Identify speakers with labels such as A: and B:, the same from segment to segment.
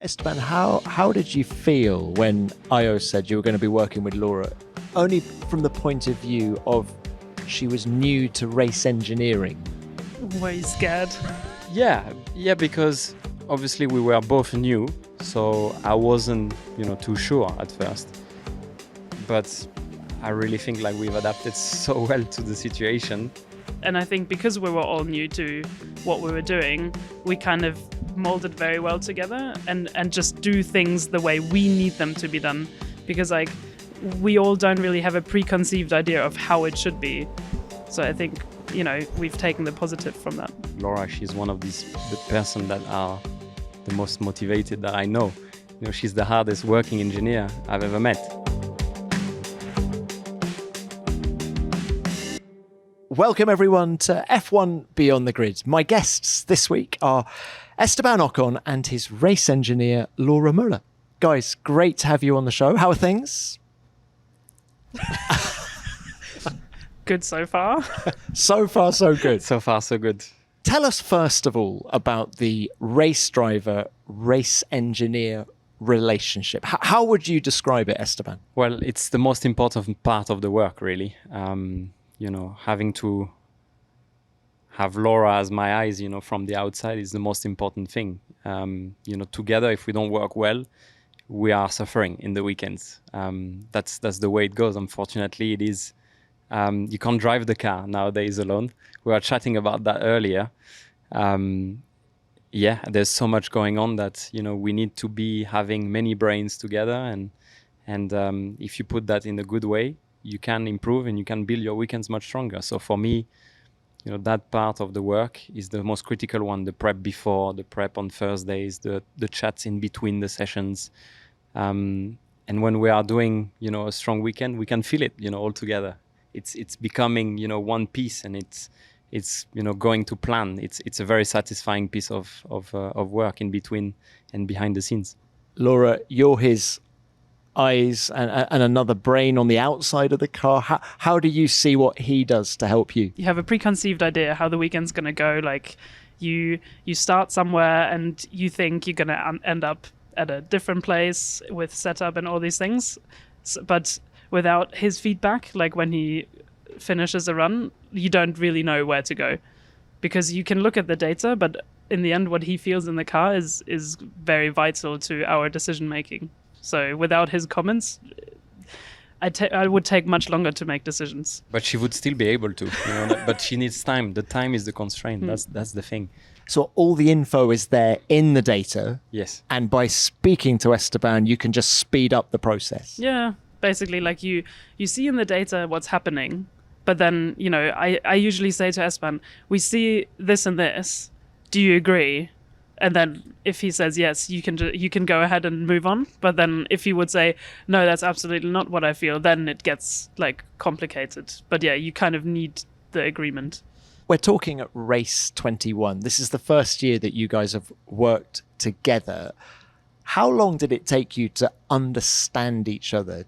A: Esteban, how did you feel when Io said you were going to be working with Laura? Only from the point of view of she was new to race engineering.
B: Were you scared?
C: Yeah, because obviously we were both new, so I wasn't, too sure at first. But I really think we've adapted so well to the situation.
B: And I think because we were all new to what we were doing, we kind of molded very well together and just do things the way we need them to be done. Because we all don't really have a preconceived idea of how it should be. So I think, we've taken the positive from that.
C: Laura, she's one of the person that are the most motivated that I know. She's the hardest working engineer I've ever met.
A: Welcome everyone to F1 Beyond the Grid. My guests this week are Esteban Ocon and his race engineer, Laura Mueller. Guys, great to have you on the show. How are things?
B: Good so far.
A: So far, so good.
C: So far, so good.
A: Tell us first of all about the race driver, race engineer relationship. How would you describe it, Esteban?
C: Well, it's the most important part of the work, really. Having to have Laura as my eyes, from the outside is the most important thing. Together, if we don't work well, we are suffering in the weekends. That's the way it goes. Unfortunately, it is. You can't drive the car nowadays alone. We were chatting about that earlier. There's so much going on that, we need to be having many brains together. And if you put that in a good way, you can improve and you can build your weekends much stronger. So for me, that part of the work is the most critical one, the prep before, the prep on Thursdays, the chats in between the sessions. And when we are doing, a strong weekend, we can feel it, all together. It's becoming, one piece, and it's going to plan. It's a very satisfying piece of work in between and behind the scenes.
A: Laura, you're his eyes and another brain on the outside of the car. How do you see what he does to help you?
B: You have a preconceived idea how the weekend's going to go. You start somewhere and you think you're going to end up at a different place with setup and all these things. But without his feedback, when he finishes a run, you don't really know where to go, because you can look at the data, but in the end, what he feels in the car is very vital to our decision making. So without his comments, I would take much longer to make decisions.
C: But she would still be able to, but she needs time. The time is the constraint. That's the thing.
A: So all the info is there in the data.
C: Yes.
A: And by speaking to Esteban, you can just speed up the process.
B: Yeah. Basically, you see in the data what's happening, but then, I usually say to Esteban, we see this and this. Do you agree? And then if he says yes, you can go ahead and move on. But then if he would say, no, that's absolutely not what I feel, then it gets complicated. But yeah, you kind of need the agreement.
A: We're talking at race 21. This is the first year that you guys have worked together. How long did it take you to understand each other?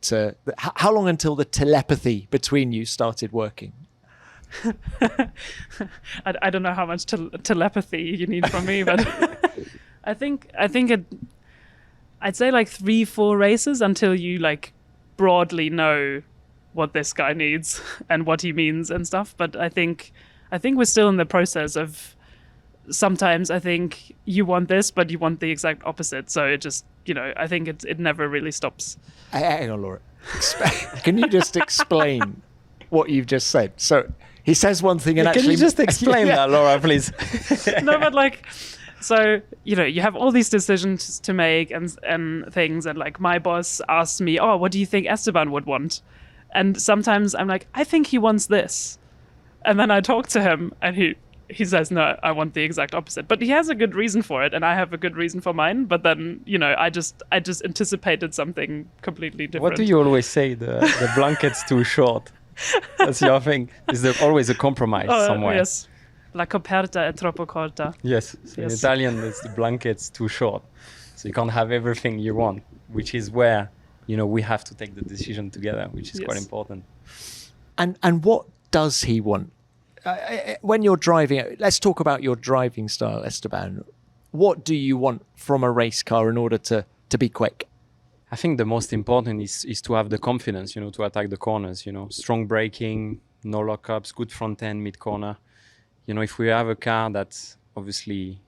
A: How long until the telepathy between you started working?
B: I don't know how much telepathy you need from me, but I think I'd say 3-4 races until you broadly know what this guy needs and what he means and stuff. But I think we're still in the process of. Sometimes I think you want this, but you want the exact opposite. So it just, I think it never really stops.
A: Hang on, Laura. Can you just explain what you've just said? So he says one thing and actually...
C: Can you just explain that, Laura, please?
B: No, but so, you have all these decisions to make and things. And my boss asks me, oh, what do you think Esteban would want? And sometimes I'm like, I think he wants this. And then I talk to him and he says, no, I want the exact opposite. But he has a good reason for it, and I have a good reason for mine. But then, I just anticipated something completely different.
C: What do you always say? The blanket's too short. That's your thing. Is there always a compromise somewhere?
B: Yes. La coperta è troppo corta.
C: Yes. So in Italian, it's the blanket's too short. So you can't have everything you want, which is where, we have to take the decision together, which is quite important.
A: And what does he want? When you're driving, let's talk about your driving style, Esteban. what do you want from a race car in order to be quick?
C: I think the most important is to have the confidence, to attack the corners, strong braking, no lockups, good front end, mid corner. If we have a car that's obviously,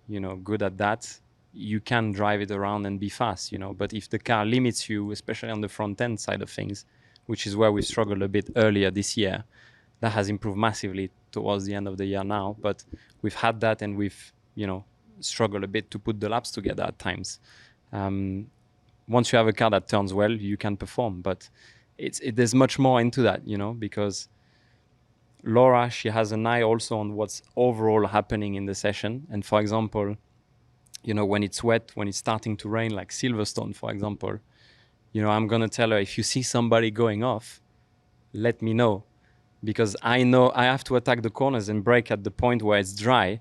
C: good at that, you can drive it around and be fast, But if the car limits you, especially on the front end side of things, which is where we struggled a bit earlier this year, that has improved massively towards the end of the year now. But we've had that, and we've, struggled a bit to put the laps together at times. Once you have a car that turns well, you can perform. But there's much more into that, because Laura, she has an eye also on what's overall happening in the session. And for example, when it's wet, when it's starting to rain, like Silverstone, for example, I'm going to tell her, if you see somebody going off, let me know. Because I know I have to attack the corners and brake at the point where it's dry.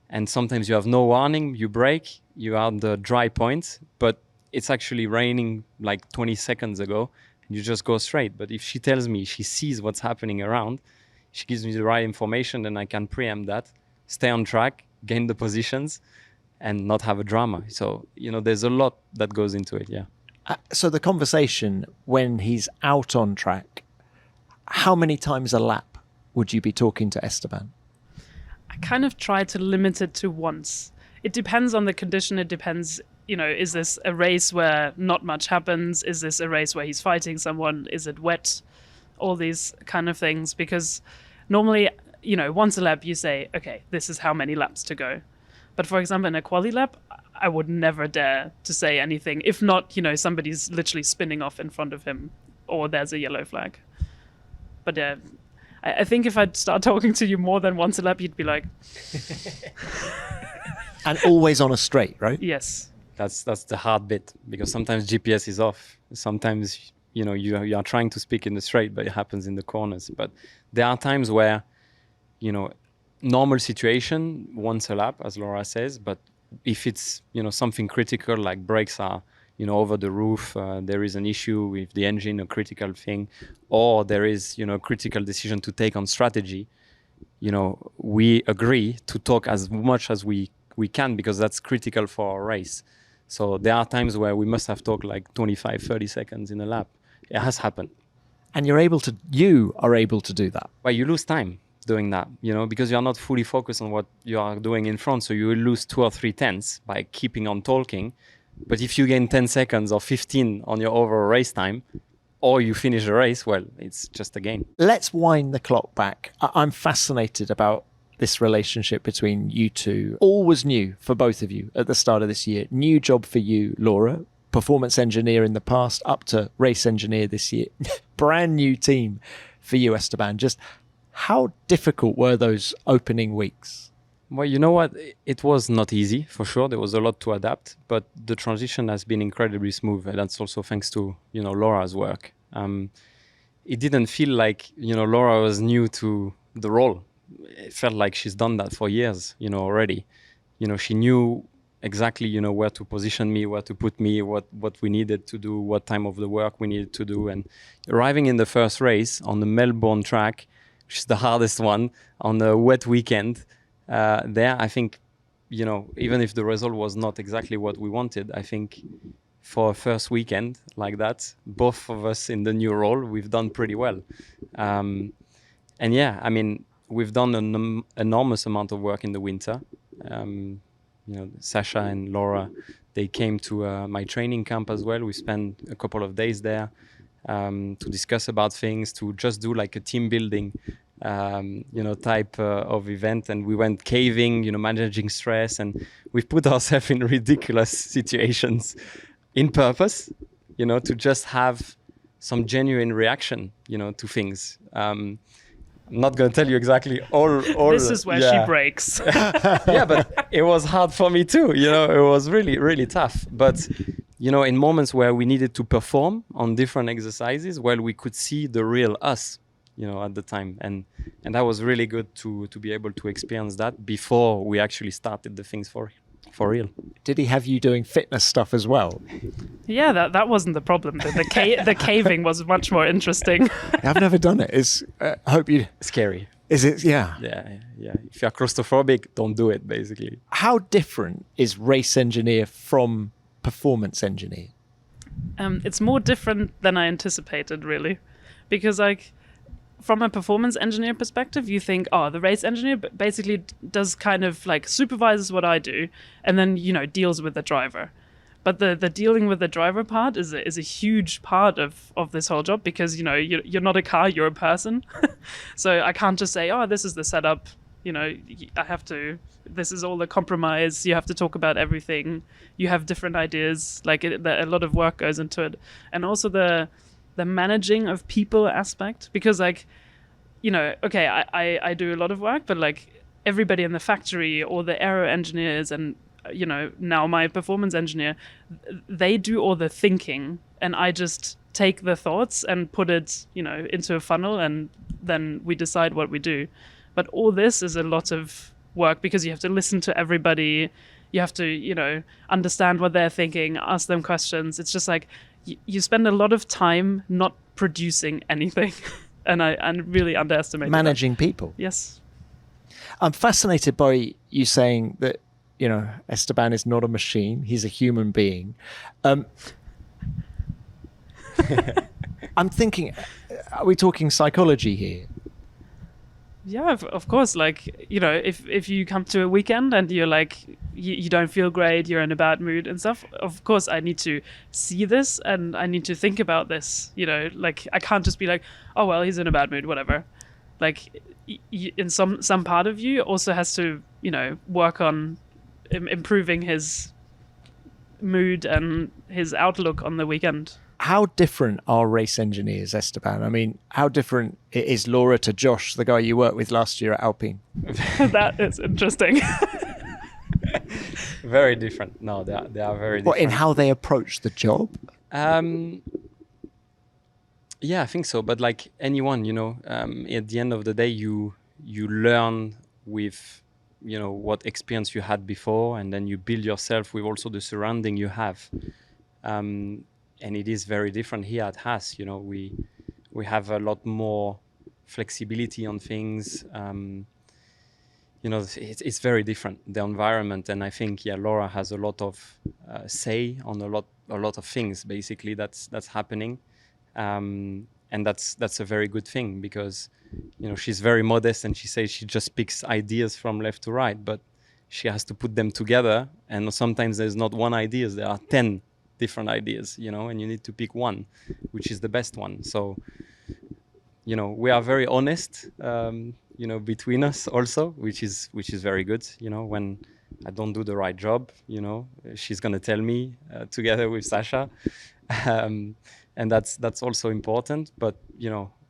C: And sometimes you have no warning, you brake, you are on the dry point, but it's actually raining like 20 seconds ago, and you just go straight. But if she tells me she sees what's happening around, she gives me the right information, then I can preempt that, stay on track, gain the positions, and not have a drama. So, there's a lot that goes into it, yeah.
A: So the conversation when he's out on track, how many times a lap would you be talking to Esteban?
B: I kind of try to limit it to once. It depends on the condition. It depends, is this a race where not much happens? Is this a race where he's fighting someone? Is it wet? All these kind of things. Because normally, once a lap you say, okay, this is how many laps to go. But for example, in a quali lap, I would never dare to say anything. If not, somebody's literally spinning off in front of him or there's a yellow flag. But I think if I'd start talking to you more than once a lap, you'd be like...
A: And always on a straight, right?
B: Yes.
C: That's the hard bit, because sometimes GPS is off. Sometimes, you are trying to speak in the straight, but it happens in the corners. But there are times where, normal situation, once a lap, as Laura says, but if it's, something critical, like brakes are, over the roof, there is an issue with the engine, a critical thing, or there is, a critical decision to take on strategy, we agree to talk as much as we can, because that's critical for our race. So there are times where we must have talked like 25, 30 seconds in a lap. It has happened.
A: And you are able to do that.
C: Well, you lose time doing that, because you're not fully focused on what you are doing in front. So you will lose 2 or 3 tenths by keeping on talking. But if you gain 10 seconds or 15 on your overall race time, or you finish the race, well, it's just a gain.
A: Let's wind the clock back. I'm fascinated about this relationship between you two. All was new for both of you at the start of this year. New job for you, Laura, performance engineer in the past, up to race engineer this year. Brand new team for you, Esteban. Just how difficult were those opening weeks?
C: Well, you know what? It was not easy, for sure. There was a lot to adapt, but the transition has been incredibly smooth. And that's also thanks to, Laura's work. It didn't feel like, Laura was new to the role. It felt like she's done that for years, already. She knew exactly, where to position me, where to put me, what we needed to do, what time of the work we needed to do. And arriving in the first race on the Melbourne track, which is the hardest one, on a wet weekend, there, I think, even if the result was not exactly what we wanted, I think for a first weekend like that, both of us in the new role, we've done pretty well. And yeah, I mean, we've done an enormous amount of work in the winter. Sasha and Laura, they came to my training camp as well. We spent a couple of days there to discuss about things, to just do like a team building, type of event. And we went caving, managing stress, and we've put ourselves in ridiculous situations in purpose, to just have some genuine reaction, to things. I'm not going to tell you exactly all.
B: This is where she breaks.
C: Yeah, but it was hard for me too. It was really, really tough. But, in moments where we needed to perform on different exercises, well, we could see the real us, at the time. And that was really good to be able to experience that before we actually started the things for real.
A: Did he have you doing fitness stuff as well?
B: Yeah, that wasn't the problem. The caving was much more interesting.
A: I've never done it. Hope you...
C: Scary.
A: Is it? Yeah.
C: Yeah. If you're claustrophobic, don't do it, basically.
A: How different is race engineer from performance engineer?
B: It's more different than I anticipated, really, because like from a performance engineer perspective, you think, oh, the race engineer basically does kind of like supervises what I do, and then deals with the driver. But the dealing with the driver part is a huge part of this whole job, because you're not a car, you're a person. So I can't just say, oh, this is the setup. I have to. This is all the compromise. You have to talk about everything. You have different ideas. Like a lot of work goes into it, and also the managing of people aspect, because okay, I do a lot of work, but like everybody in the factory or the aero engineers and now my performance engineer, they do all the thinking, and I just take the thoughts and put it into a funnel, and then we decide what we do. But all this is a lot of work, because you have to listen to everybody. You have to, understand what they're thinking, ask them questions. It's just like you spend a lot of time not producing anything. And I really underestimate
A: managing people.
B: Yes.
A: I'm fascinated by you saying that, Esteban is not a machine. He's a human being. I'm thinking, are we talking psychology here?
B: Yeah, of course. Like, if you come to a weekend and you're like, you don't feel great, you're in a bad mood and stuff, of course I need to see this and I need to think about this. Like I can't just be like, oh, well, he's in a bad mood, whatever. Like in some part of you also has to, work on improving his mood and his outlook on the weekend.
A: How different are race engineers, Esteban? I mean, how different is Laura to Josh, the guy you worked with last year at Alpine?
B: That is interesting.
C: Very different. No, they are very different.
A: What, in how they approach the job?
C: Yeah, I think so. But like anyone, at the end of the day, you learn with, what experience you had before, and then you build yourself with also the surrounding you have. And it is very different here at Haas. We have a lot more flexibility on things. It's very different, the environment. And I think, Laura has a lot of say on a lot of things, basically, that's happening. And that's a very good thing, because, she's very modest, and she says she just picks ideas from left to right, but she has to put them together. And sometimes there's not one idea, there are 10 different ideas, and you need to pick one, which is the best one. So, we are very honest, between us also, which is very good. When I don't do the right job, she's going to tell me together with Sasha. And that's also important. But,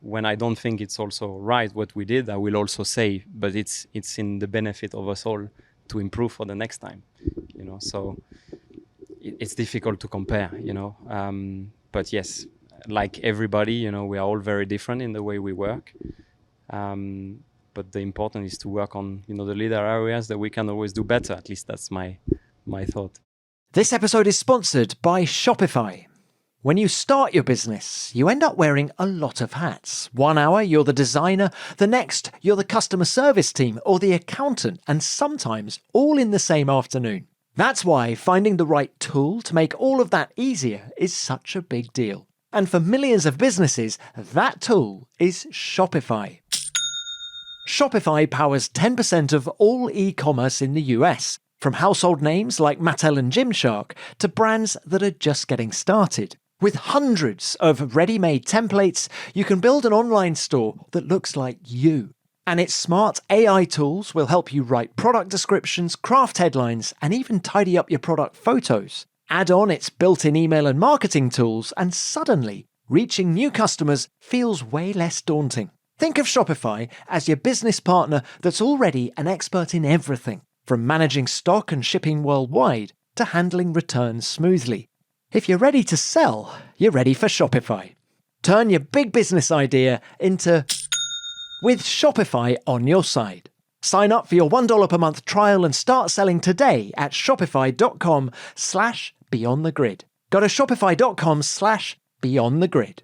C: when I don't think it's also right what we did, I will also say, but it's in the benefit of us all to improve for the next time, so it's difficult to compare, but yes, like everybody, we are all very different in the way we work. But the important is to work on, the leader areas that we can always do better. At least that's my thought.
A: This episode is sponsored by Shopify. When you start your business, you end up wearing a lot of hats. 1 hour, you're the designer. The next, you're the customer service team or the accountant, and sometimes all in the same afternoon. That's why finding the right tool to make all of that easier is such a big deal. And for millions of businesses, that tool is Shopify. Shopify powers 10% of all e-commerce in the US, from household names like Mattel and Gymshark to brands that are just getting started. With hundreds of ready-made templates, you can build an online store that looks like you. And its smart AI tools will help you write product descriptions, craft headlines, and even tidy up your product photos. Add on its built-in email and marketing tools, and suddenly, reaching new customers feels way less daunting. Think of Shopify as your business partner that's already an expert in everything, from managing stock and shipping worldwide to handling returns smoothly. If you're ready to sell, you're ready for Shopify. Turn your big business idea into with Shopify on your side. Sign up for your $1 per month trial and start selling today at shopify.com/beyondthegrid. Go to shopify.com/beyondthegrid.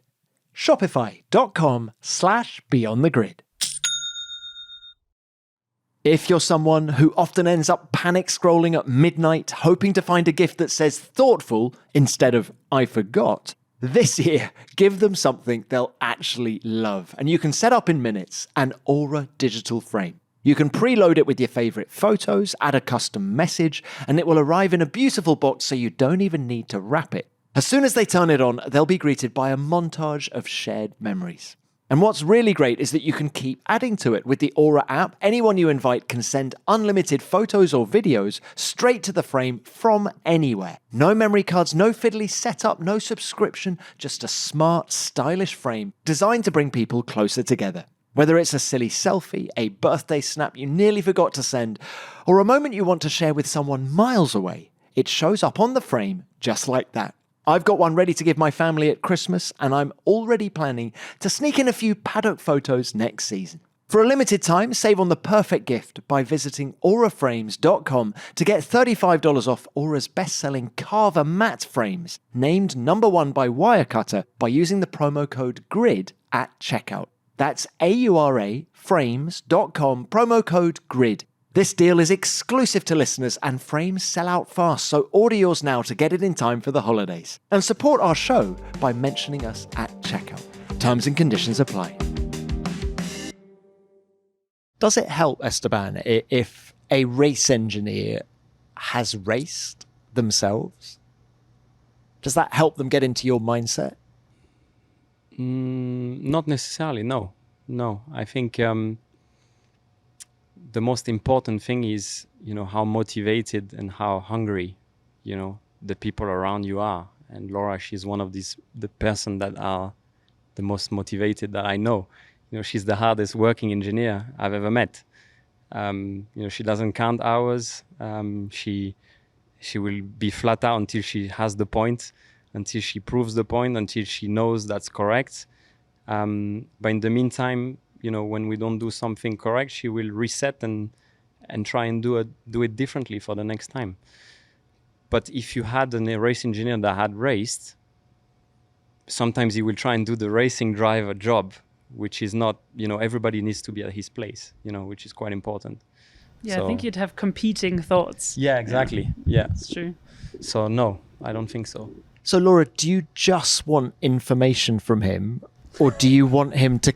A: Shopify.com/beyondthegrid. If you're someone who often ends up panic scrolling at midnight, hoping to find a gift that says thoughtful instead of I forgot, this year, give them something they'll actually love. And you can set up in minutes an Aura digital frame. You can preload it with your favorite photos, add a custom message, and it will arrive in a beautiful box so you don't even need to wrap it. As soon as they turn it on, they'll be greeted by a montage of shared memories. And what's really great is that you can keep adding to it with the Aura app. Anyone you invite can send unlimited photos or videos straight to the frame from anywhere. No memory cards, no fiddly setup, no subscription, just a smart, stylish frame designed to bring people closer together. Whether it's a silly selfie, a birthday snap you nearly forgot to send, or a moment you want to share with someone miles away, it shows up on the frame just like that. I've got one ready to give my family at Christmas, and I'm already planning to sneak in a few paddock photos next season. For a limited time, save on the perfect gift by visiting auraframes.com to get $35 off Aura's best-selling Carver matte frames, named #1 by Wirecutter, by using the promo code GRID at checkout. That's auraframes.com, promo code GRID. This deal is exclusive to listeners and frames sell out fast, so order yours now to get it in time for the holidays. And support our show by mentioning us at checkout. Terms and conditions apply. Does it help, Esteban, if a race engineer has raced themselves? Does that help them get into your mindset?
C: Not necessarily, no. I think the most important thing is, how motivated and how hungry, the people around you are. And Laura, she's one of the person that are the most motivated that I know. She's the hardest working engineer I've ever met. She doesn't count hours. She will be flat out until she has the point, until she proves the point, until she knows that's correct. But in the meantime, when we don't do something correct, she will reset and try and do it differently for the next time. But if you had a race engineer that had raced, sometimes he will try and do the racing driver job, which is not, everybody needs to be at his place, which is quite important.
B: Yeah, so, I think you'd have competing thoughts.
C: Yeah, exactly. Yeah.
B: That's true.
C: So no, I don't think so.
A: So Laura, do you just want information from him? Or do you want him to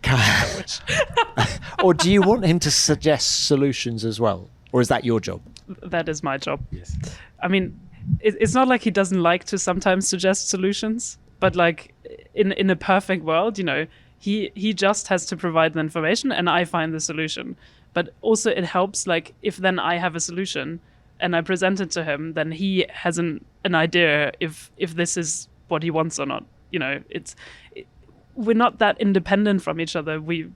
A: or do you want him to suggest solutions as well? Or is that your job?
B: That is my job.
C: Yes.
B: I mean, it's not like he doesn't like to sometimes suggest solutions, but like in a perfect world, he just has to provide the information and I find the solution. But also it helps, like, if then I have a solution and I present it to him, then he has an idea if this is what he wants or not. We're not that independent from each other. We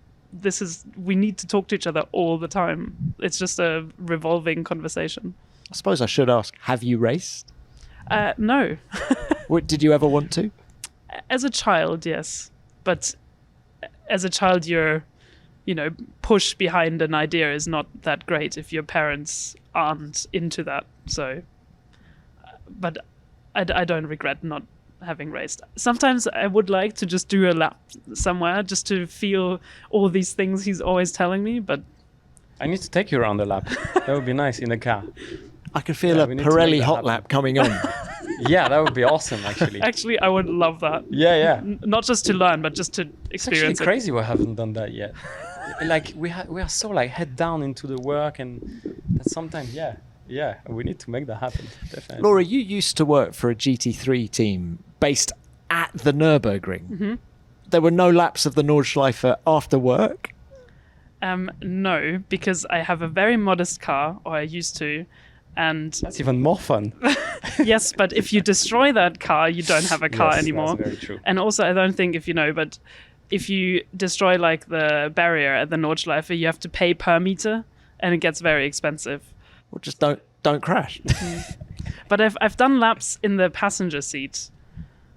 B: need to talk to each other all the time. It's just a revolving conversation.
A: I suppose I should ask, have you raced?
B: No.
A: Did you ever want to?
B: As a child, yes. But as a child, your push behind an idea is not that great if your parents aren't into that. So, but I don't regret not having raced. Sometimes I would like to just do a lap somewhere just to feel all these things he's always telling me, but
C: I need to take you around the lap. That would be nice in the car.
A: I can feel a Pirelli hot lap coming on.
C: Yeah, that would be awesome, actually.
B: Actually, I would love that.
C: Yeah.
B: Not just to learn, but just to experience
C: it's actually crazy we haven't done that yet. Like we are so like head down into the work, and that sometimes we need to make that happen. Definitely.
A: Laura, you used to work for a GT3 team based at the Nürburgring.
B: Mm-hmm.
A: There were no laps of the Nordschleife after work?
B: No, because I have a very modest car, or I used to, and
C: that's even more fun.
B: Yes, but if you destroy that car, you don't have a car anymore.
C: That's very true.
B: And also, I don't think but if you destroy like the barrier at the Nordschleife, you have to pay per meter, and it gets very expensive.
A: Well, just don't crash.
B: But I've done laps in the passenger seat,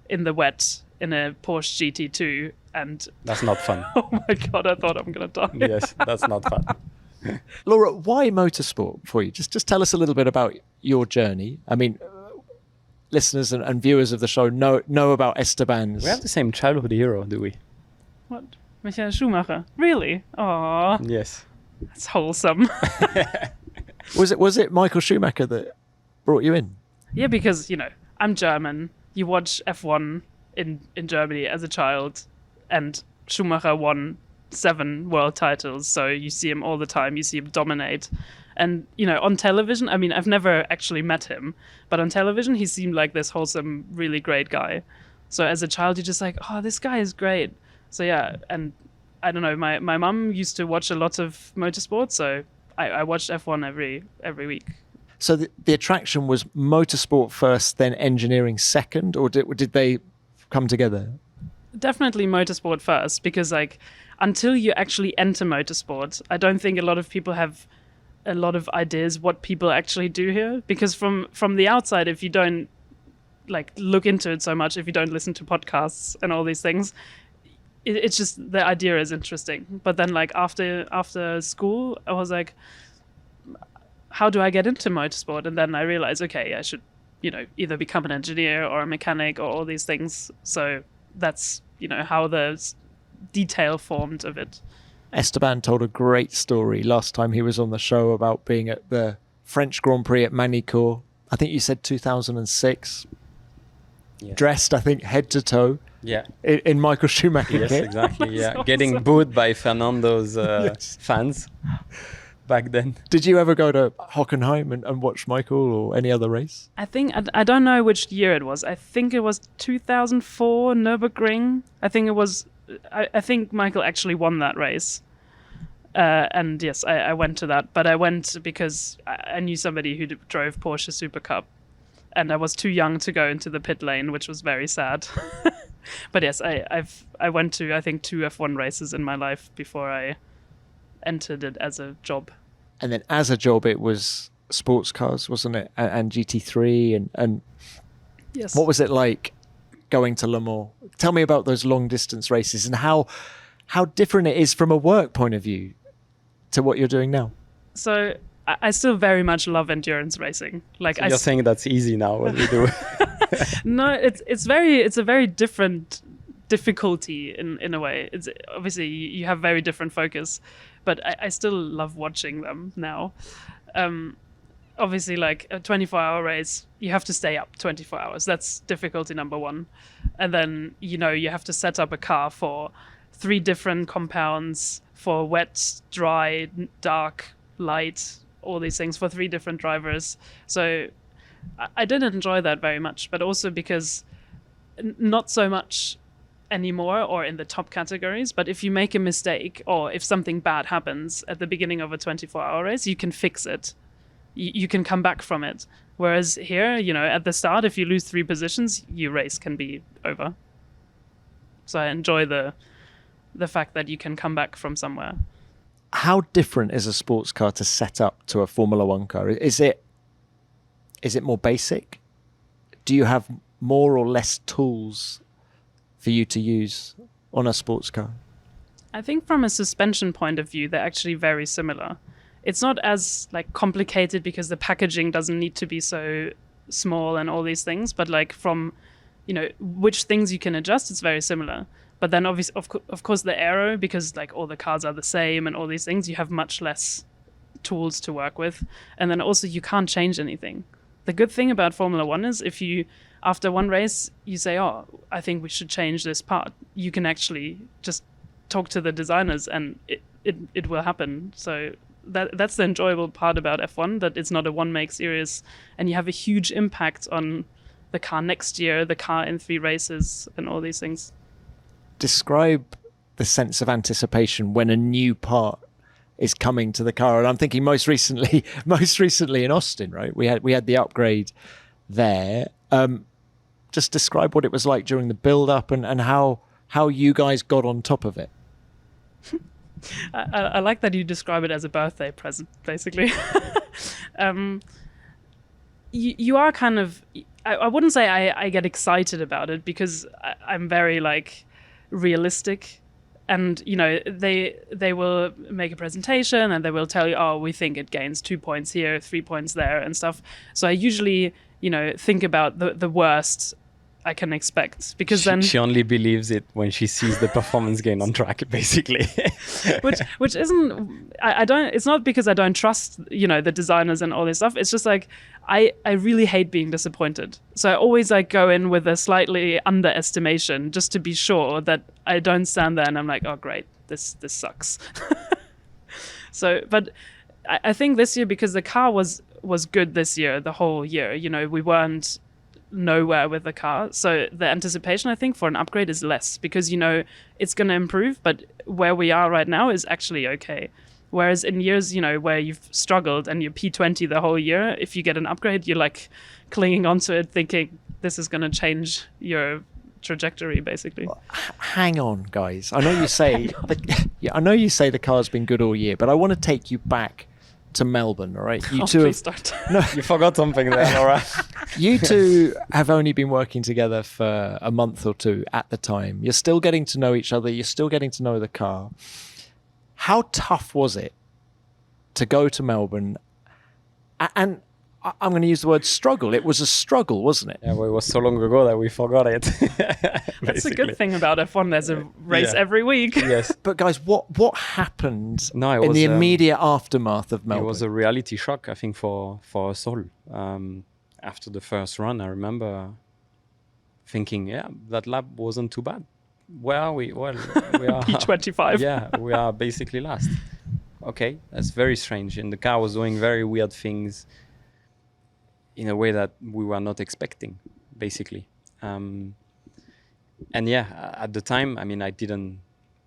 B: in the wet, in a Porsche GT2, and
C: that's not fun.
B: Oh my god, I thought I'm gonna die.
C: Yes, that's not fun.
A: Laura, why motorsport for you? Just tell us a little bit about your journey. I mean, listeners and viewers of the show know about Esteban's.
C: We have the same childhood hero, do we?
B: What? Michael Schumacher? Really? Aww.
C: Yes.
B: That's wholesome.
A: Was it Michael Schumacher that brought you in?
B: Yeah, because, I'm German. You watch F1 in Germany as a child, and Schumacher won 7 world titles, so you see him all the time. You see him dominate. And, on television, I mean, I've never actually met him, but on television, he seemed like this wholesome, really great guy. So as a child, you're just like, oh, this guy is great. So yeah, and I don't know, my mum used to watch a lot of motorsport, so I watched F1 every week.
A: So the attraction was motorsport first, then engineering second, or did they come together?
B: Definitely motorsport first, because until you actually enter motorsport, I don't think a lot of people have a lot of ideas what people actually do here. Because from the outside, if you don't look into it so much, if you don't listen to podcasts and all these things, it's just the idea is interesting. But then after school, I was like, how do I get into motorsport? And then I realized, okay, I should, either become an engineer or a mechanic or all these things. So that's, how the detail formed of it.
A: Esteban told a great story last time he was on the show about being at the French Grand Prix at Manicourt. I think you said 2006.
C: Yeah.
A: Dressed, I think, head to toe.
C: Yeah.
A: In Michael Schumacher.
C: Yes,
A: kit.
C: exactly. Yeah,
B: That's
C: getting
B: awesome.
C: booed by Fernando's
A: Yes.
C: fans back then.
A: Did you ever go to Hockenheim and watch Michael or any other race?
B: I think, I don't know which year it was. I think it was 2004 Nürburgring. I think it was, I think Michael actually won that race. And yes, I went to that. But I went because I knew somebody who drove Porsche Super Cup. And I was too young to go into the pit lane, which was very sad. But yes, I went to, I think, 2 F1 races in my life before I entered it as a job.
A: And then as a job, it was sports cars, wasn't it? And GT3 and
B: Yes.
A: what was it like going to Le Mans? Tell me about those long distance races and how different it is from a work point of view to what you're doing now.
B: So I still very much love endurance racing.
C: So you're saying that's easy now, what we do.
B: No, it's a very different difficulty in a way. It's obviously you have very different focus, but I still love watching them now. Obviously, like a 24-hour race, you have to stay up 24 hours. That's difficulty number 1. And then, you have to set up a car for 3 different compounds for wet, dry, dark, light, all these things for 3 different drivers. So I didn't enjoy that very much, but also because not so much anymore or in the top categories, but if you make a mistake or if something bad happens at the beginning of a 24-hour race, you can fix it. You can come back from it. Whereas here, at the start, if you lose 3 positions, your race can be over. So I enjoy the fact that you can come back from somewhere.
A: How different is a sports car to set up to a Formula One car? Is it more basic? Do you have more or less tools for you to use on a sports car?
B: I think from a suspension point of view, they're actually very similar. It's not as complicated because the packaging doesn't need to be so small and all these things, but from, which things you can adjust, it's very similar. But then obviously, of course, the aero, because all the cars are the same and all these things, you have much less tools to work with. And then also you can't change anything. The good thing about Formula One is if you, after one race, you say, oh, I think we should change this part, you can actually just talk to the designers and it will happen. So that's the enjoyable part about F1, that it's not a one-make series and you have a huge impact on the car next year, the car in 3 races and all these things.
A: Describe the sense of anticipation when a new part is coming to the car. And I'm thinking most recently in Austin, right? We had the upgrade there. Just describe what it was like during the build-up and how you guys got on top of it.
B: I like that you describe it as a birthday present, basically. You are kind of... I wouldn't say I get excited about it because I'm very realistic, and they will make a presentation and they will tell you, oh, we think it gains 2 points here, 3 points there and stuff. So I usually think about the worst I can expect, because then
C: She only believes it when she sees the performance gain on track, basically.
B: which isn't, I don't, it's not because I don't trust, the designers and all this stuff. It's just like I really hate being disappointed, so I always like go in with a slightly underestimation just to be sure that I don't stand there and I'm like, oh great, this sucks. So but I think this year, because the car was good this year, the whole year, we weren't nowhere with the car, so the anticipation, I think, for an upgrade is less, because it's going to improve, but where we are right now is actually okay. Whereas in years where you've struggled and you're P20 the whole year, if you get an upgrade, you're like clinging onto it thinking this is going to change your trajectory, basically.
A: Hang on, guys. I know you say I know you say the car's been good all year, but I want to take you back to Melbourne, all right? You two
B: please don't.
C: No, you forgot something there, Laura.
A: You two have only been working together for a month or two at the time. You're still getting to know each other. You're still getting to know the car. How tough was it to go to Melbourne? And I'm going to use the word struggle. It was a struggle, wasn't it?
C: Yeah, well, it was so long ago that we forgot it.
B: That's a good thing about F1. There's a race every week.
C: Yes.
A: But guys, what happened
C: No, it
A: in
C: was,
A: the immediate aftermath of
C: It
A: Melbourne?
C: was a reality shock, I think, for us all. After the first run, I remember thinking, yeah, that lap wasn't too bad. Where are we? Well, we are
B: P25.
C: Yeah, we are basically last. Okay, that's very strange. And the car was doing very weird things in a way that we were not expecting, basically. And yeah, at the time, I mean, I didn't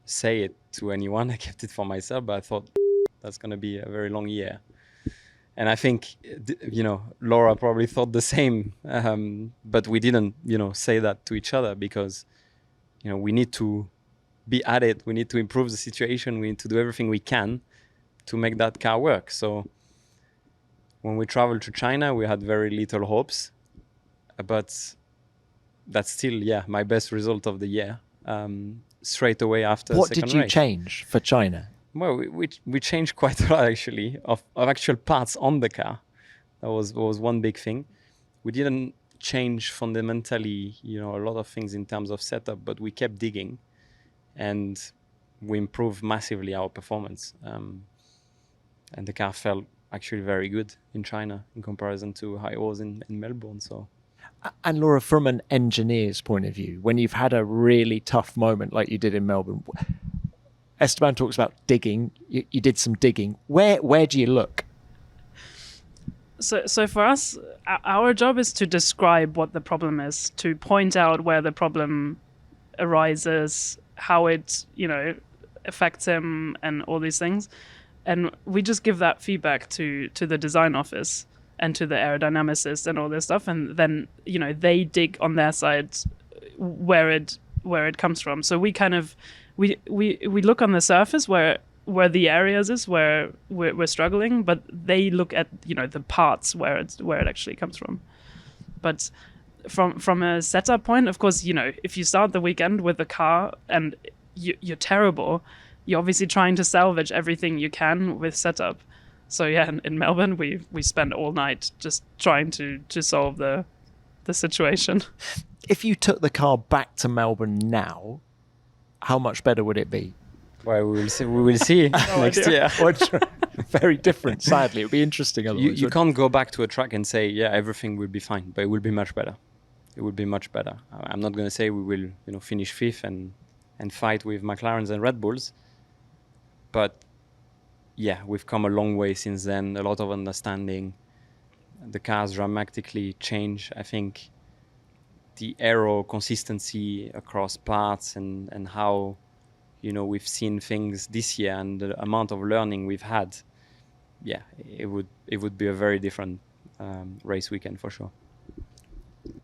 C: say it to anyone. I kept it for myself, but I thought that's going to be a very long year. And I think, Laura probably thought the same, but we didn't, say that to each other, because, we need to be at it. We need to improve the situation. We need to do everything we can to make that car work. So when we traveled to China, we had very little hopes, but that's still, my best result of the year. Straight away after
A: what
C: second
A: did you
C: race.
A: change for China?
C: Well, we changed quite a lot, actually, of actual parts on the car. That was one big thing. We didn't change fundamentally, a lot of things in terms of setup, but we kept digging, and we improved massively our performance. And the car felt actually very good in China in comparison to how it was in Melbourne. So.
A: And Laura, from an engineer's point of view, when you've had a really tough moment like you did in Melbourne, Esteban talks about digging. You did some digging. Where do you look?
B: So for us, our job is to describe what the problem is, to point out where the problem arises, how it, affects him, and all these things. And we just give that feedback to the design office and to the aerodynamicist and all this stuff, and then they dig on their side where it comes from. So we kind of we look on the surface where the areas is where we're struggling, but they look at the parts where it actually comes from. But from a setup point, of course, if you start the weekend with a car and you're terrible, you're obviously trying to salvage everything you can with setup. So yeah, in Melbourne, we spent all night just trying to solve the situation.
A: If you took the car back to Melbourne now, how much better would it be?
C: Well, we will see. We will see next year.
A: Very different, sadly. It would be interesting otherwise.
C: You can't go back to a track and say, yeah, everything will be fine, but it will be much better. It will be much better. I'm not going to say we will, finish fifth and fight with McLarens and Red Bulls. But yeah, we've come a long way since then. A lot of understanding. The cars dramatically change. I think the aero consistency across parts and how we've seen things this year and the amount of learning we've had. Yeah, it would be a very different race weekend for sure.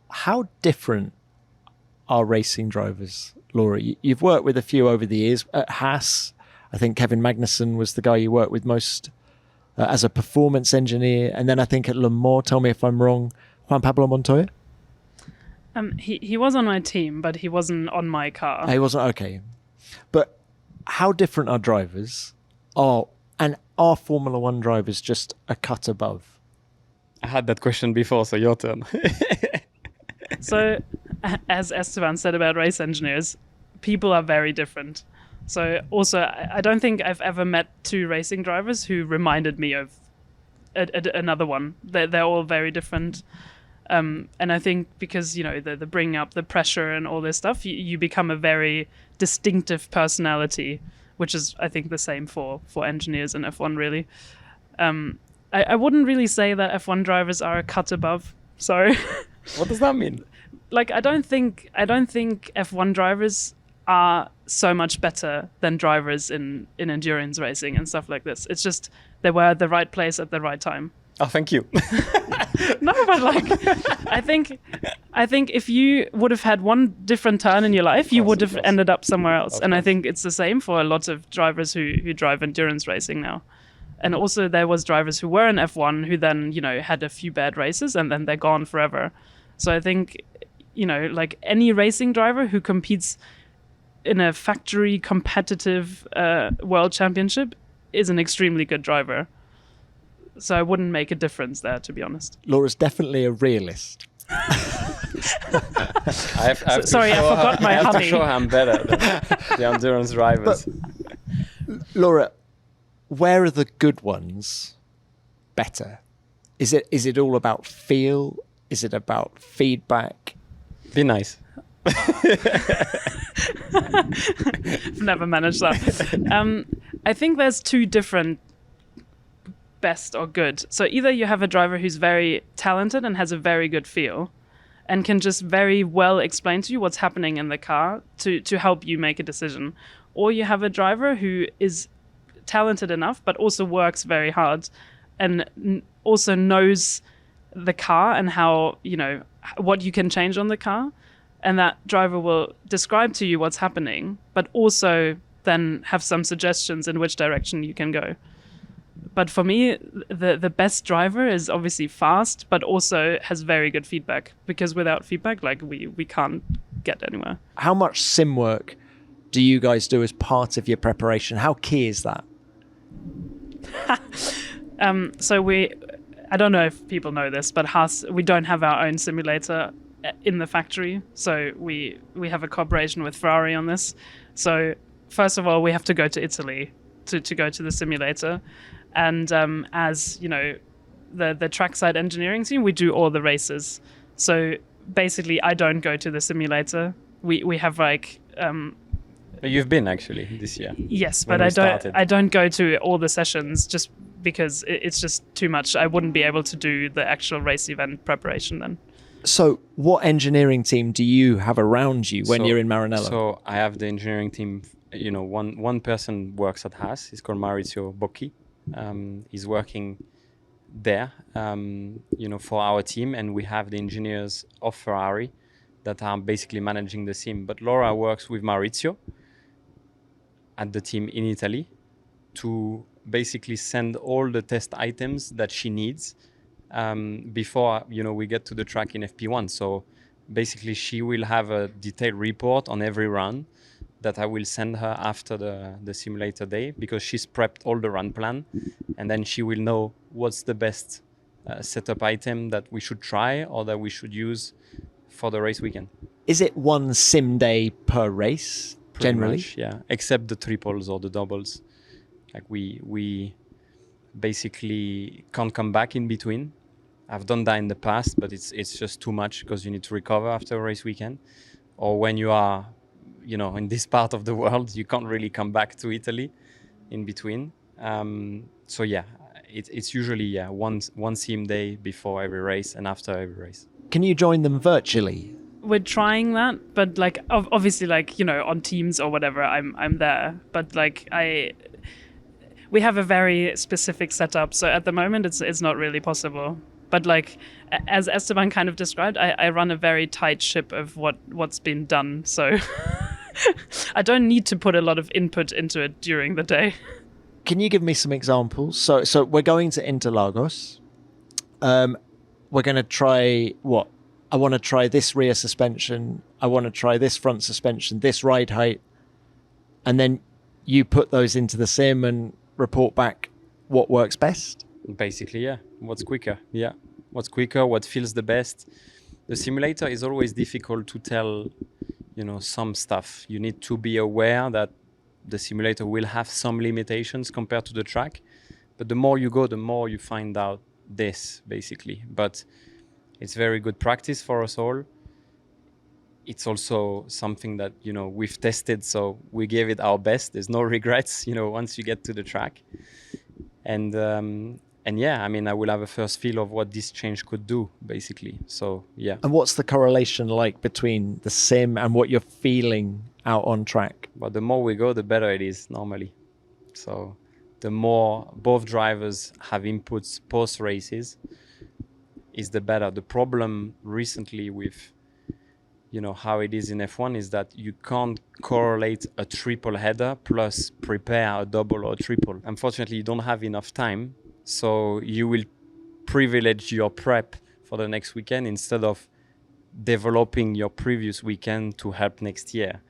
A: How different are racing drivers, Laura? You've worked with a few over the years. At Haas, I think Kevin Magnussen was the guy you worked with most as a performance engineer. And then I think at Le Mans, tell me if I'm wrong, Juan Pablo Montoya?
B: He was on my team, but he wasn't on my car.
A: He wasn't, okay. But how different are drivers? And are Formula One drivers just a cut above?
C: I had that question before, so your turn.
B: So as Esteban said about race engineers, people are very different. So also, I don't think I've ever met two racing drivers who reminded me of another one. They're all very different. And I think because, the bringing up the pressure and all this stuff, you become a very distinctive personality, which is, I think, the same for engineers in F1, really. I wouldn't really say that F1 drivers are a cut above. Sorry.
C: What does that mean?
B: Like, I don't think F1 drivers are so much better than drivers in endurance racing and stuff like this. It's just they were at the right place at the right time.
C: Oh, thank you.
B: No, but like, I think if you would have had one different turn in your life, you would have ended up somewhere else. And I think it's the same for a lot of drivers who drive endurance racing now. And also there was drivers who were in F1 who then, had a few bad races and then they're gone forever. So I think, like any racing driver who competes in a factory competitive world championship is an extremely good driver. So I wouldn't make a difference there, to be honest.
A: Laura's definitely a realist.
B: Sorry, I forgot my
C: I have to
B: honey.
C: show I'm better than the endurance drivers.
A: Laura, where are the good ones better? Is it all about feel? Is it about feedback?
C: Be nice.
B: I've never managed that. I think there's two different best or good. So either you have a driver who's very talented and has a very good feel and can just very well explain to you what's happening in the car to help you make a decision. Or you have a driver who is talented enough but also works very hard and also knows the car and how, what you can change on the car. And that driver will describe to you what's happening, but also then have some suggestions in which direction you can go. But for me, the best driver is obviously fast, but also has very good feedback. Because without feedback, like we can't get anywhere.
A: How much sim work do you guys do as part of your preparation? How key is that?
B: So I don't know if people know this, but Haas, we don't have our own simulator in the factory. So we have a cooperation with Ferrari on this. So first of all, we have to go to Italy to go to the simulator. And as the trackside engineering team, we do all the races. So basically, I don't go to the simulator. We have like
C: You've been actually this year.
B: yes, but I don't go to all the sessions just because it's just too much. I wouldn't be able to do the actual race event preparation then.
A: So what engineering team do you have around you when you're in Maranello?
C: So I have the engineering team. One person works at Haas. He's called Maurizio Bocchi. He's working there, for our team, and we have the engineers of Ferrari that are basically managing the team. But Laura works with Maurizio at the team in Italy to basically send all the test items that she needs before we get to the track in FP1. So basically, she will have a detailed report on every run that I will send her after the simulator day, because she's prepped all the run plan, and then she will know what's the best setup item that we should try or that we should use for the race weekend.
A: Is it one sim day per race,
C: Pretty
A: generally?
C: much, yeah, except the triples or the doubles. Like we basically can't come back in between. I've done that in the past, but it's just too much because you need to recover after a race weekend. Or when you are in this part of the world, you can't really come back to Italy in between. So yeah, it's usually one sim day before every race and after every race.
A: Can you join them virtually?
B: We're trying that, but like obviously, like on Teams or whatever, I'm there. But like we have a very specific setup, so at the moment it's not really possible. But like as Esteban kind of described, I run a very tight ship of what's been done, so I don't need to put a lot of input into it during the day.
A: Can you give me some examples? So we're going to Interlagos. We're going to try what? I want to try this rear suspension. I want to try this front suspension, this ride height. And then you put those into the sim and report back what works best?
C: Basically, yeah. What's quicker? Yeah. What's quicker? What feels the best? the simulator is always difficult to tell, some stuff. You need to be aware that the simulator will have some limitations compared to the track. But the more you go, the more you find out this, basically. But it's very good practice for us all. It's also something that, we've tested, so we gave it our best. There's no regrets, once you get to the track. And yeah, I will have a first feel of what this change could do, basically. So, yeah.
A: And what's the correlation like between the sim and what you're feeling out on track?
C: But the more we go, the better it is normally. So the more both drivers have inputs post races, is the better. The problem recently with how it is in F1 is that you can't correlate a triple header plus prepare a double or triple. Unfortunately, you don't have enough time, so you will privilege your prep for the next weekend instead of developing your previous weekend to help next year.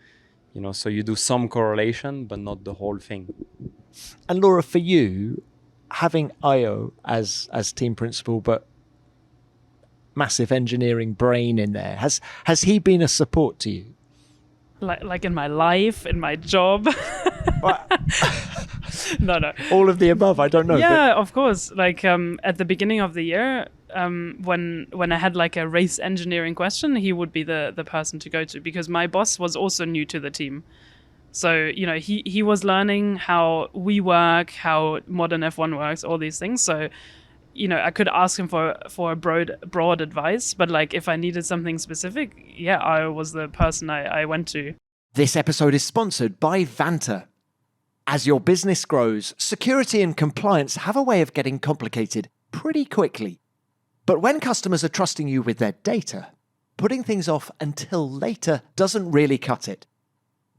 C: So you do some correlation, but not the whole thing.
A: And Laura, for you, having Io as team principal, but massive engineering brain in there, has he been a support to you?
B: Like in my life, in my job? No.
A: All of the above, I don't know.
B: Yeah, of course. Like at the beginning of the year, when I had like a race engineering question, he would be the person to go to, because my boss was also new to the team. So, he was learning how we work, how modern F1 works, all these things. So, I could ask him for broad advice, but like if I needed something specific, yeah, I was the person I went to.
A: This episode is sponsored by Vanta. As your business grows, security and compliance have a way of getting complicated pretty quickly. But when customers are trusting you with their data, putting things off until later doesn't really cut it.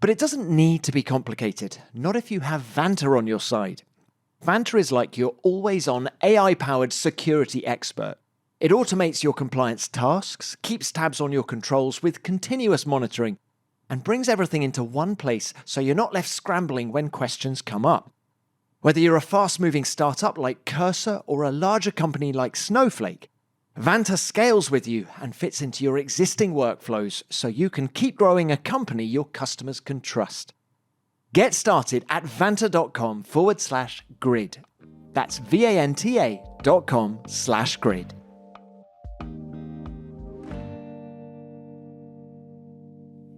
A: But it doesn't need to be complicated, not if you have Vanta on your side. Vanta is like your always-on AI-powered security expert. It automates your compliance tasks, keeps tabs on your controls with continuous monitoring, and brings everything into one place so you're not left scrambling when questions come up. Whether you're a fast-moving startup like Cursor or a larger company like Snowflake, Vanta scales with you and fits into your existing workflows so you can keep growing a company your customers can trust. Get started at vanta.com/grid. That's VANTA.com/grid.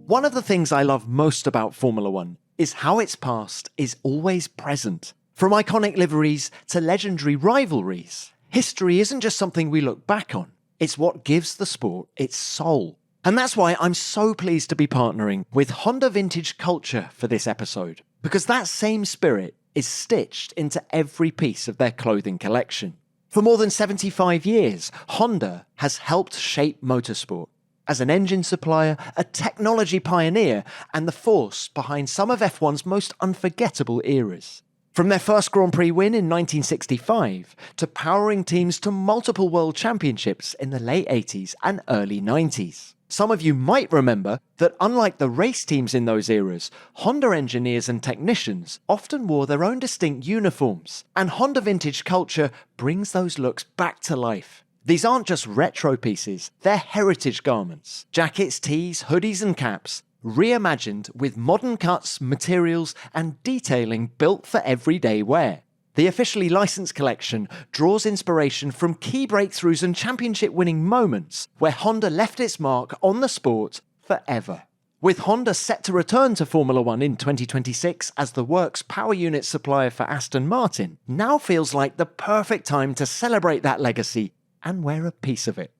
A: One of the things I love most about Formula One is how its past is always present. From iconic liveries to legendary rivalries, history isn't just something we look back on. It's what gives the sport its soul. And that's why I'm so pleased to be partnering with Honda Vintage Culture for this episode, because that same spirit is stitched into every piece of their clothing collection. For more than 75 years, Honda has helped shape motorsport as an engine supplier, a technology pioneer, and the force behind some of F1's most unforgettable eras. From their first Grand Prix win in 1965 to powering teams to multiple world championships in the late 80s and early 90s. Some of you might remember that unlike the race teams in those eras, Honda engineers and technicians often wore their own distinct uniforms, and Honda Vintage Culture brings those looks back to life. These aren't just retro pieces, they're heritage garments. Jackets, tees, hoodies and caps, reimagined with modern cuts, materials and detailing built for everyday wear. The officially licensed collection draws inspiration from key breakthroughs and championship-winning moments where Honda left its mark on the sport forever. With Honda set to return to Formula One in 2026 as the works power unit supplier for Aston Martin, now feels like the perfect time to celebrate that legacy and wear a piece of it.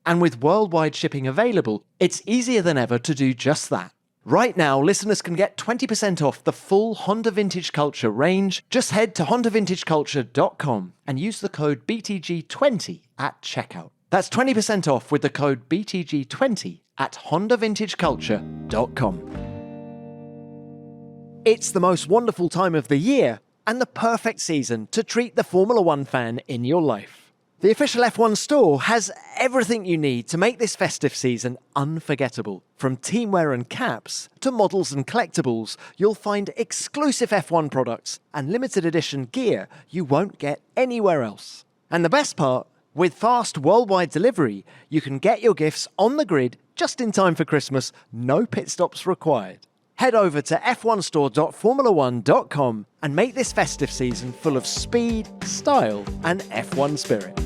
A: And with worldwide shipping available, it's easier than ever to do just that. Right now, listeners can get 20% off the full Honda Vintage Culture range. Just head to hondavintageculture.com and use the code BTG20 at checkout. That's 20% off with the code BTG20 at hondavintageculture.com. It's the most wonderful time of the year and the perfect season to treat the Formula One fan in your life. The official F1 store has everything you need to make this festive season unforgettable. From teamwear and caps to models and collectibles, you'll find exclusive F1 products and limited edition gear you won't get anywhere else. And the best part, With fast worldwide delivery, you can get your gifts on the grid just in time for Christmas, no pit stops required. Head over to f1store.formula1.com and make this festive season full of speed, style, and F1 spirit.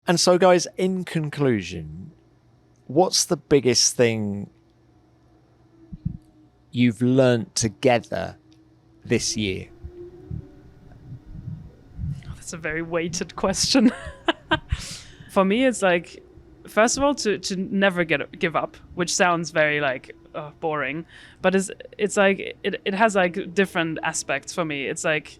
A: And so, guys, in conclusion, what's the biggest thing you've learnt together this year?
B: That's a very weighted question. For me, it's like, first of all, to never give up, which sounds very like boring, but it's like it has like different aspects for me. It's like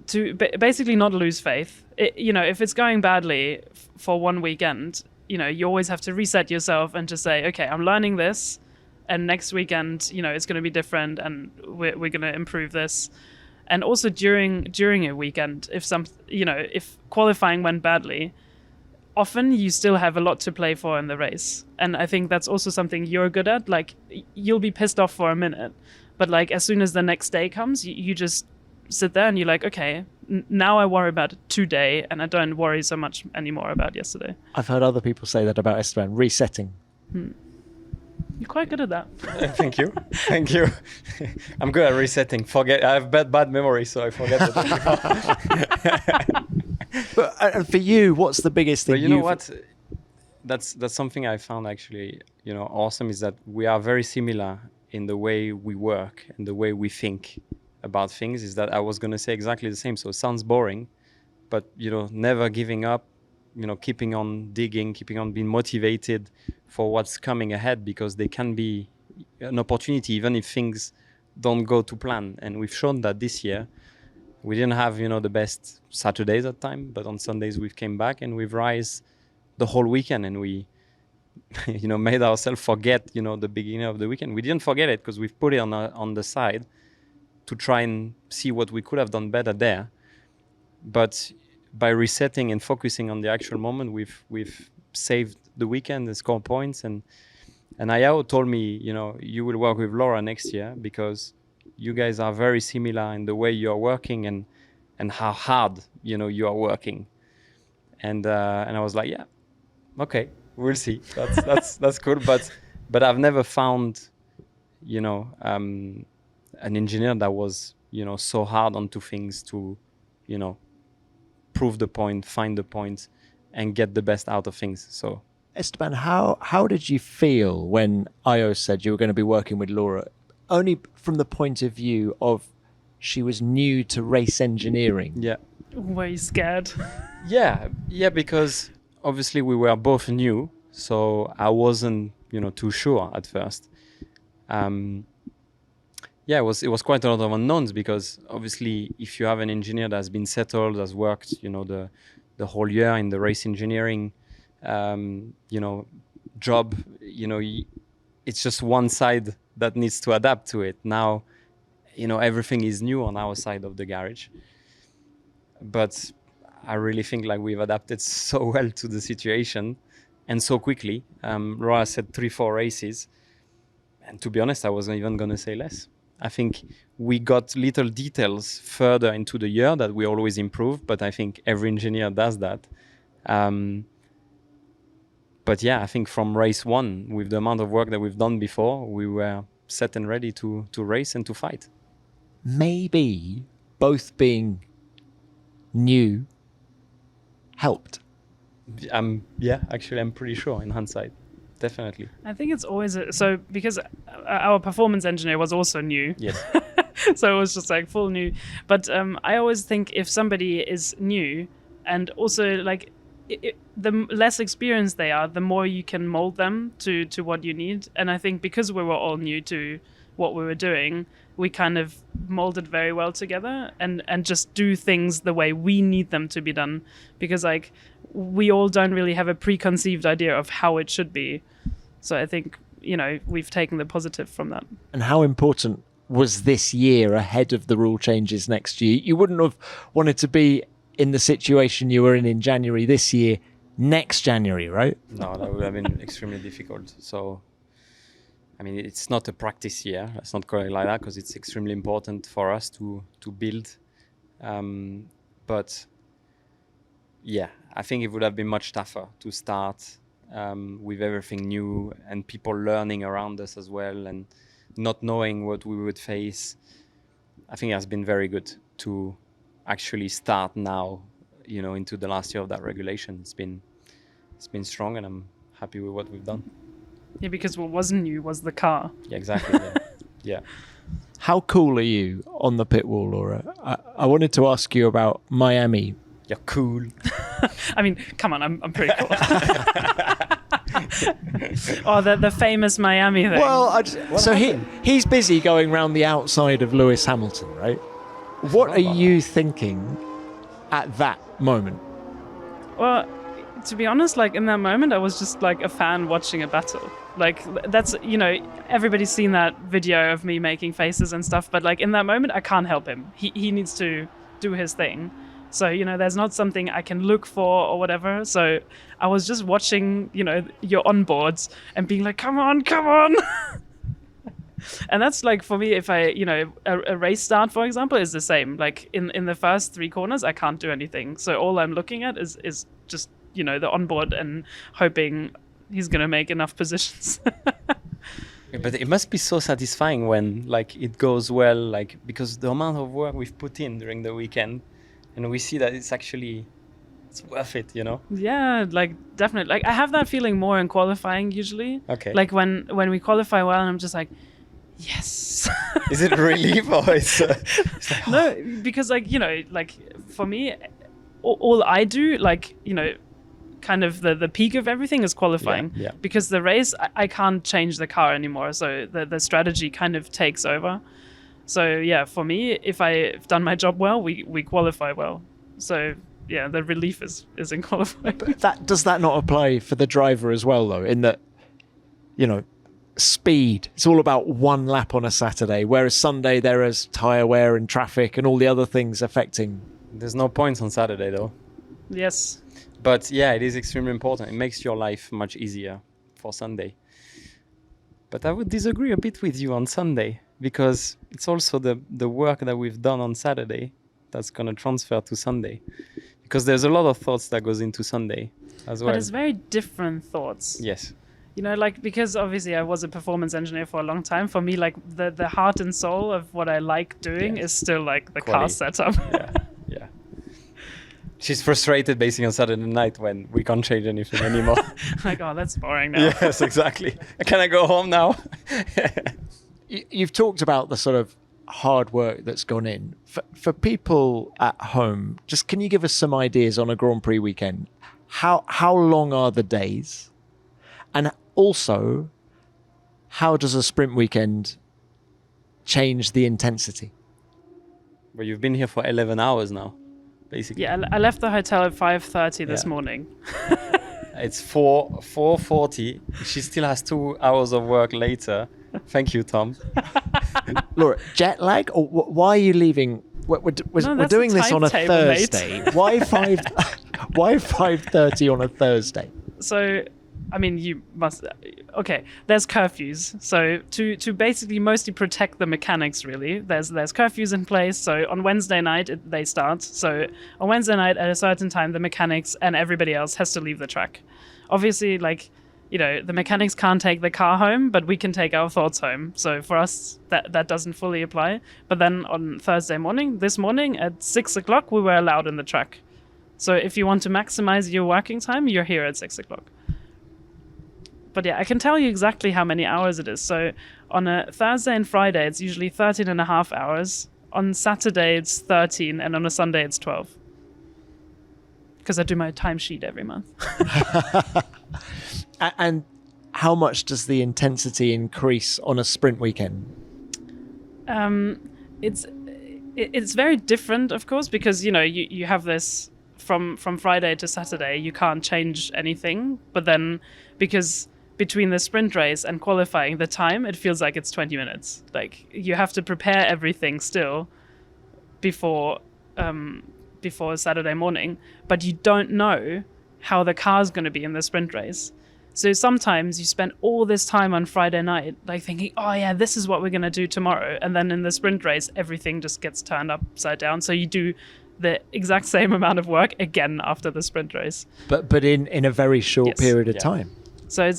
B: to basically not lose faith. If it's going badly for one weekend, you always have to reset yourself and just say, okay, I'm learning this, and next weekend, it's going to be different, and we're going to improve this. And also during a weekend, if qualifying went badly, often you still have a lot to play for in the race. And I think that's also something you're good at. Like, you'll be pissed off for a minute, but like as soon as the next day comes, you just sit there and you're like, okay, now I worry about today and I don't worry so much anymore about yesterday.
A: I've heard other people say that about Esteban, resetting.
B: You're quite good at that.
C: Thank you. I'm good at resetting. I have bad memory, so I forget that.
A: But for you, what's the biggest thing?
C: But you know what? That's something I found actually, awesome, is that we are very similar in the way we work and the way we think about things. Is that I was going to say exactly the same. So it sounds boring, but never giving up, keeping on digging, keeping on being motivated for what's coming ahead, because they can be an opportunity even if things don't go to plan. And we've shown that this year. We didn't have, the best Saturdays at time, but on Sundays we've came back and we've rise the whole weekend, and we, made ourselves forget, the beginning of the weekend. We didn't forget it because we've put it on the side to try and see what we could have done better there. But by resetting and focusing on the actual moment, we've saved the weekend and scored points. And Ayao told me, you will work with Laura next year because you guys are very similar in the way you are working and how hard you are working. And I was like, yeah, okay, we'll see. That's cool. But I've never found an engineer that was so hard onto things to prove the point, find the point, and get the best out of things. So
A: Esteban, how did you feel when Io said you were going to be working with Laura? Only from the point of view of she was new to race engineering.
C: Yeah.
B: Were you scared?
C: Yeah, because obviously we were both new, so I wasn't, too sure at first. It was quite a lot of unknowns, because obviously if you have an engineer that's been settled, has worked, the whole year in the race engineering, job, it's just one side that needs to adapt to it. Now, everything is new on our side of the garage. But I really think like we've adapted so well to the situation and so quickly. Laura said 3-4 races. And to be honest, I wasn't even going to say less. I think we got little details further into the year that we always improve, but I think every engineer does that. But yeah, I think from race one, with the amount of work that we've done before, we were set and ready to race and to fight.
A: Maybe both being new helped.
C: Yeah, actually, I'm pretty sure in hindsight. Definitely.
B: I think it's always because our performance engineer was also new.
C: Yes.
B: So it was just like full new. But I always think if somebody is new, and also like the less experienced they are, the more you can mold them to what you need. And I think because we were all new to what we were doing, we kind of molded very well together and just do things the way we need them to be done, because like we all don't really have a preconceived idea of how it should be. So I think, we've taken the positive from that.
A: And how important was this year ahead of the rule changes next year? You wouldn't have wanted to be in the situation you were in January this year, next January, right?
C: No, that would have been extremely difficult. So, I mean, it's not a practice year. Let's not call it like that, because it's extremely important for us to build. But yeah, I think it would have been much tougher to start with everything new and people learning around us as well and not knowing what we would face. I think it has been very good to actually start now, into the last year of that regulation. It's been strong, and I'm happy with what we've done.
B: Yeah, because what wasn't new was the car.
C: Yeah, exactly. Yeah.
A: How cool are you on the pit wall, Laura? I wanted to ask you about Miami.
C: You're cool.
B: I mean, come on, I'm pretty cool. Oh, the famous Miami thing.
A: Well, he's busy going around the outside of Lewis Hamilton, right? What are you thinking at that moment?
B: Well, to be honest, like in that moment, I was just like a fan watching a battle. Like that's, everybody's seen that video of me making faces and stuff, but like in that moment, I can't help him. He needs to do his thing. So, there's not something I can look for or whatever. So I was just watching, your onboards and being like, come on. And that's like, for me, if I, a race start, for example, is the same. Like in the first 3 corners, I can't do anything. So all I'm looking at is just, the onboard and hoping he's going to make enough positions.
C: But it must be so satisfying when like it goes well, like because the amount of work we've put in during the weekend, and we see that it's worth it,
B: Yeah, like definitely. Like I have that feeling more in qualifying usually.
C: Okay.
B: Like when we qualify well, and I'm just like, yes.
C: Is it relief or it's like,
B: No, because like like for me, all I do, like kind of the peak of everything is qualifying.
C: Yeah.
B: Because the race, I can't change the car anymore, so the strategy kind of takes over. So yeah, for me, if I've done my job well, we qualify well. So yeah, the relief is in qualifying.
A: But does that not apply for the driver as well, though? In that, speed. It's all about one lap on a Saturday, whereas Sunday there is tyre wear and traffic and all the other things affecting.
C: There's no points on Saturday though.
B: Yes.
C: But yeah, it is extremely important. It makes your life much easier for Sunday. But I would disagree a bit with you on Sunday, because it's also the work that we've done on Saturday that's going to transfer to Sunday. Because there's a lot of thoughts that goes into Sunday as well.
B: But it's very different thoughts.
C: Yes.
B: Like because obviously I was a performance engineer for a long time. For me, like the heart and soul of what I like doing is still like the car setup.
C: Yeah. She's frustrated basically on Saturday night when we can't change anything anymore.
B: Like, oh, that's boring now.
C: Yes, exactly. Can I go home now?
A: You've talked about the sort of hard work that's gone in. For people at home, just can you give us some ideas on a Grand Prix weekend? How long are the days? And also, how does a sprint weekend change the intensity?
C: Well, you've been here for 11 hours now, basically.
B: Yeah, I left the hotel at 5:30 this morning.
C: It's 4:40. She still has 2 hours of work later. Thank you, Tom.
A: Laura, jet lag? Or why are you leaving? We're doing this on a Thursday. Why 5:30 on a Thursday?
B: So, I mean, you must... Okay, there's curfews. So to basically mostly protect the mechanics, really, there's curfews in place. So on Wednesday night, they start. So on Wednesday night at a certain time, the mechanics and everybody else has to leave the track. Obviously, like, the mechanics can't take the car home, but we can take our thoughts home. So for us, that doesn't fully apply. But then on Thursday morning, this morning at 6 o'clock, we were allowed in the track. So if you want to maximize your working time, you're here at 6 o'clock. But yeah, I can tell you exactly how many hours it is. So on a Thursday and Friday, it's usually 13 and a half hours. On Saturday, it's 13. And on a Sunday, it's 12. Because I do my timesheet every month.
A: And how much does the intensity increase on a sprint weekend?
B: It's very different, of course, because, you have this from Friday to Saturday. You can't change anything. But then because between the sprint race and qualifying, the time, it feels like it's 20 minutes. Like you have to prepare everything still before Saturday morning, but you don't know how the car's going to be in the sprint race. So sometimes you spend all this time on Friday night, like thinking, oh yeah, this is what we're going to do tomorrow. And then in the sprint race, everything just gets turned upside down. So you do the exact same amount of work again after the sprint race.
A: But in a very short
B: Yes.
A: period of
C: Yeah.
A: time.
B: So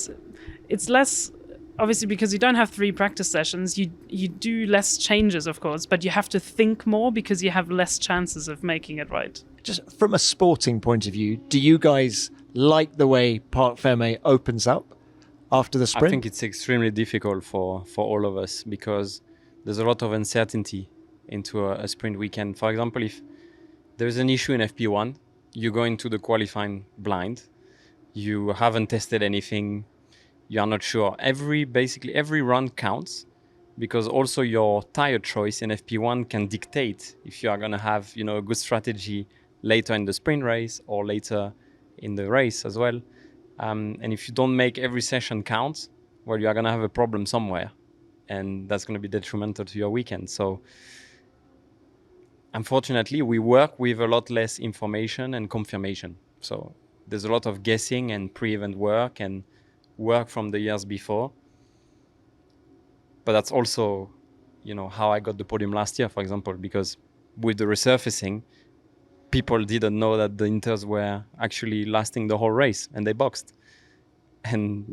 B: it's less, obviously, because you don't have 3 practice sessions, you do less changes, of course, but you have to think more because you have less chances of making it right.
A: Just from a sporting point of view, do you guys like the way Parc Fermé opens up after the sprint?
C: I think it's extremely difficult for all of us because there's a lot of uncertainty into a sprint weekend. For example, if there's an issue in FP1, you go into the qualifying blind, you haven't tested anything, you are not sure. Basically every run counts, because also your tire choice in FP1 can dictate if you are going to have, a good strategy later in the sprint race or later in the race as well. And if you don't make every session count, well, you are going to have a problem somewhere, and that's going to be detrimental to your weekend. So unfortunately, we work with a lot less information and confirmation. So there's a lot of guessing and pre-event work and work from the years before. But that's also, how I got the podium last year, for example, because with the resurfacing, people didn't know that the Inters were actually lasting the whole race, and they boxed. And,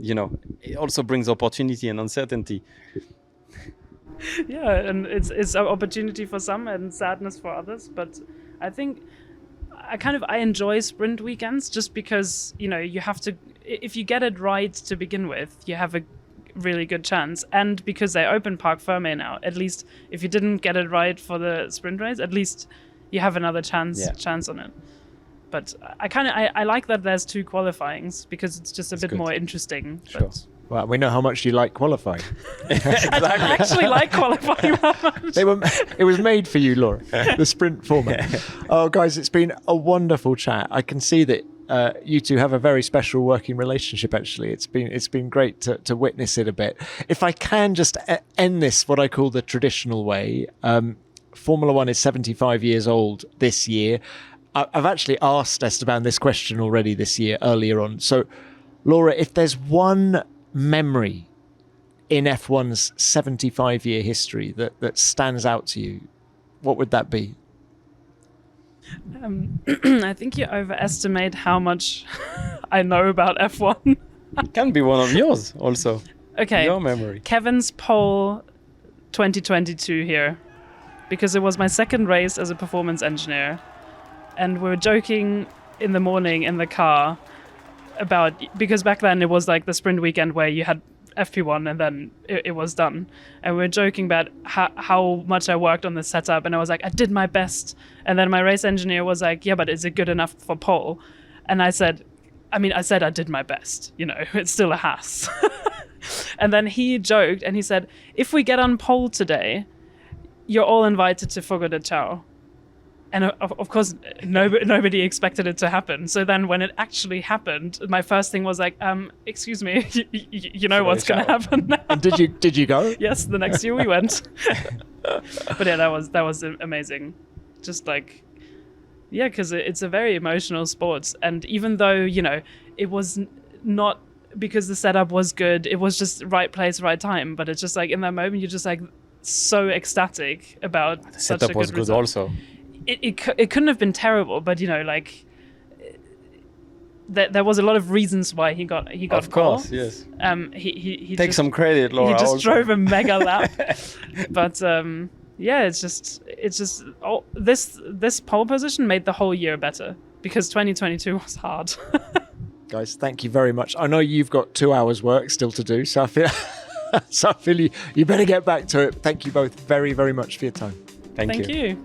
C: it also brings opportunity and uncertainty.
B: Yeah, and it's an opportunity for some and sadness for others. But I think I enjoy sprint weekends just because, you have to, if you get it right to begin with, you have a really good chance. And because they open Parc Fermé now, at least if you didn't get it right for the sprint race, at least you have another chance on it. But I like that there's 2 qualifyings because it's just a bit
C: good.
B: more interesting.
C: Sure.
B: But
A: Well, we know how much you like qualifying.
B: I don't actually like qualifying that much.
A: It was made for you, Laura, the sprint format. Oh, guys, it's been a wonderful chat. I can see that you two have a very special working relationship, actually. It's been great to witness it a bit. If I can just end this what I call the traditional way, Formula One is 75 years old this year. I've actually asked Esteban this question already this year, earlier on. So, Laura, if there's one memory in F1's 75-year history that stands out to you, what would that be?
B: I think you overestimate how much I know about F1.
C: Can be one of yours also.
B: Okay.
C: Your memory.
B: Kevin's pole 2022 here, because it was my second race as a performance engineer. And we were joking in the morning in the car about, because back then it was like the sprint weekend where you had FP1 and then it was done. And we were joking about how much I worked on the setup, and I was like, I did my best. And then my race engineer was like, yeah, but is it good enough for pole? And I said I did my best, it's still a Haas. And then he joked and he said, if we get on pole today, you're all invited to Fogo de Chao. And of course, nobody expected it to happen. So then when it actually happened, my first thing was like, excuse me, you know what's going to happen now.
A: And did you go?
B: Yes, the next year we went. But yeah, that was amazing. Just like, yeah, because it's a very emotional sport. And even though, it was not because the setup was good, it was just right place, right time. But it's just like in that moment, you're just like so ecstatic about
C: The
B: such
C: setup
B: a good
C: was good
B: result.
C: also.
B: It couldn't have been terrible, but there was a lot of reasons why he got
C: Of course,
B: pole.
C: yes.
B: He
C: Take
B: just,
C: some credit, Laura.
B: he just
C: also.
B: drove a mega lap. But yeah, it's just this pole position made the whole year better because 2022 was hard.
A: Guys, thank you very much. I know you've got 2 hours work still to do, so I feel you better get back to it. Thank you both very, very much for your time.
C: Thank you.
B: Thank you.